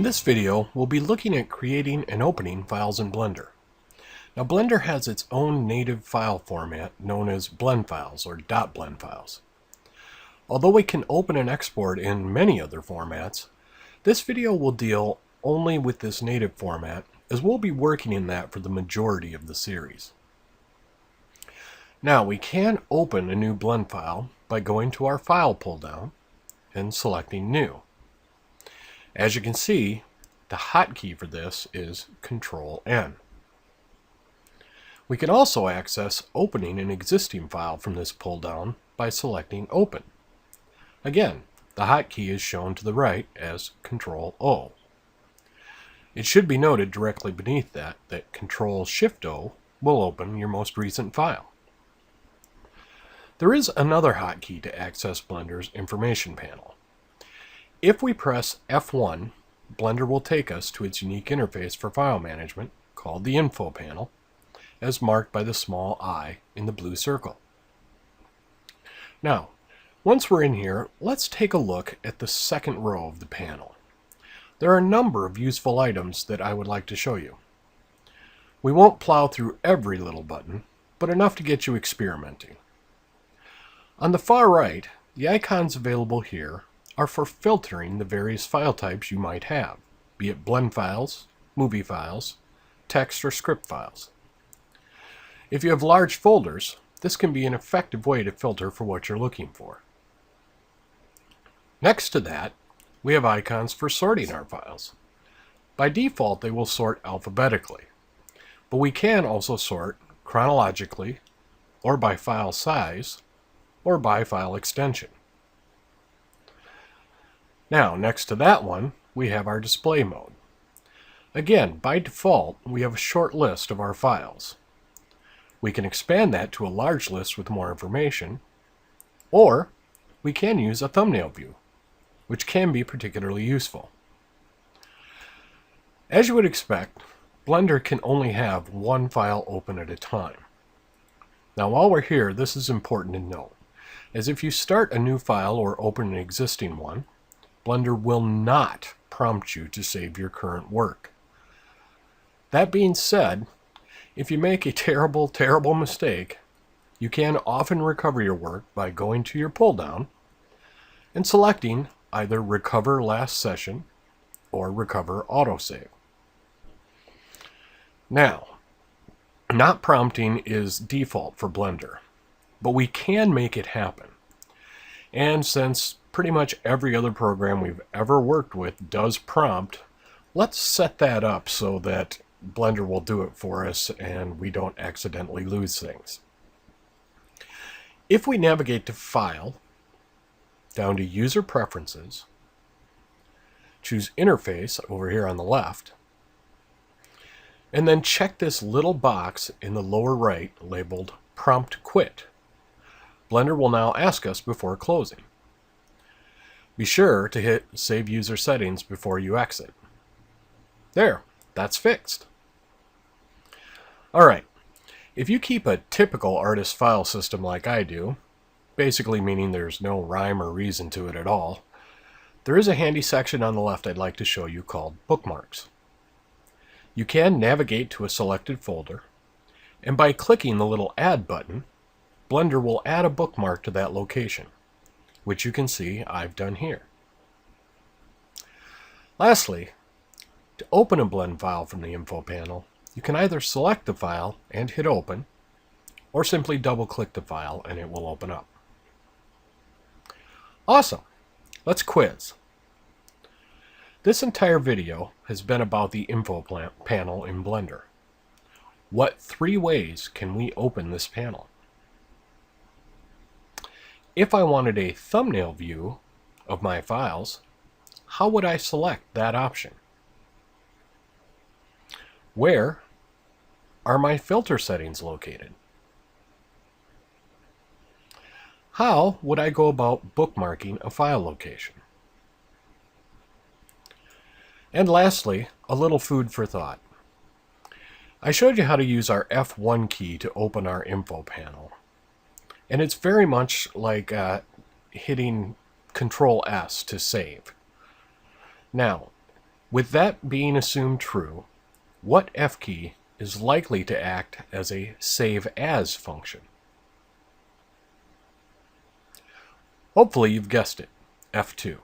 this video, we'll be looking at creating and opening files in Blender. Now, Blender has its own native file format known as blend files or .blend files. Although we can open and export in many other formats, this video will deal only with this native format, as we'll be working in that for the majority of the series. Now, we can open a new blend file by going to our File pull-down and selecting New. As you can see, the hotkey for this is Control-N. We can also access opening an existing file from this pull-down by selecting Open. Again, the hotkey is shown to the right as Control-O. It should be noted directly beneath that Control-Shift-O will open your most recent file. There is another hotkey to access Blender's information panel. If we press F1, Blender will take us to its unique interface for file management called the Info panel, as marked by the small I in the blue circle. Now, once we're in here, let's take a look at the second row of the panel. There are a number of useful items that I would like to show you. We won't plow through every little button, but enough to get you experimenting. On the far right, the icons available here are for filtering the various file types you might have, be it blend files, movie files, text or script files. If you have large folders, this can be an effective way to filter for what you're looking for. Next to that, we have icons for sorting our files. By default, they will sort alphabetically, but we can also sort chronologically, or by file size, or by file extension. Now, next to that one, we have our display mode. Again, by default, we have a short list of our files. We can expand that to a large list with more information, or we can use a thumbnail view, which can be particularly useful. As you would expect, Blender can only have one file open at a time. Now, while we're here, this is important to note, as if you start a new file or open an existing one, Blender will not prompt you to save your current work. That being said, if you make a terrible mistake, you can often recover your work by going to your pull-down and selecting either Recover Last Session or Recover Autosave. Now, not prompting is default for Blender, but we can make it happen. And since pretty much every other program we've ever worked with does prompt, let's set that up so that Blender will do it for us and we don't accidentally lose things. If we navigate to File, down to User Preferences, choose Interface over here on the left, and then check this little box in the lower right labeled Prompt Quit, Blender will now ask us before closing. Be sure to hit Save User Settings before you exit. There, that's fixed. Alright, if you keep a typical artist file system like I do, basically meaning there's no rhyme or reason to it at all, there is a handy section on the left I'd like to show you called Bookmarks. You can navigate to a selected folder, and by clicking the little Add button, Blender will add a bookmark to that location, which you can see I've done here. Lastly, to open a blend file from the Info panel, you can either select the file and hit Open, or simply double-click the file and it will open up. Awesome! Let's quiz. This entire video has been about the Info panel in Blender. What 3 ways can we open this panel? If I wanted a thumbnail view of my files, how would I select that option? Where are my filter settings located? How would I go about bookmarking a file location? And lastly, a little food for thought. I showed you how to use our F1 key to open our Info panel. And it's very much like hitting Control-S to save. Now, With that being assumed true, what F key is likely to act as a save as function? Hopefully you've guessed it, F2.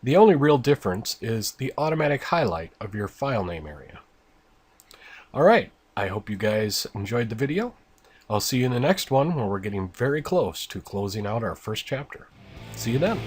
The only real difference is the automatic highlight of your file name area. Alright, I hope you guys enjoyed the video. I'll see you in the next one where we're getting very close to closing out our first chapter. See you then.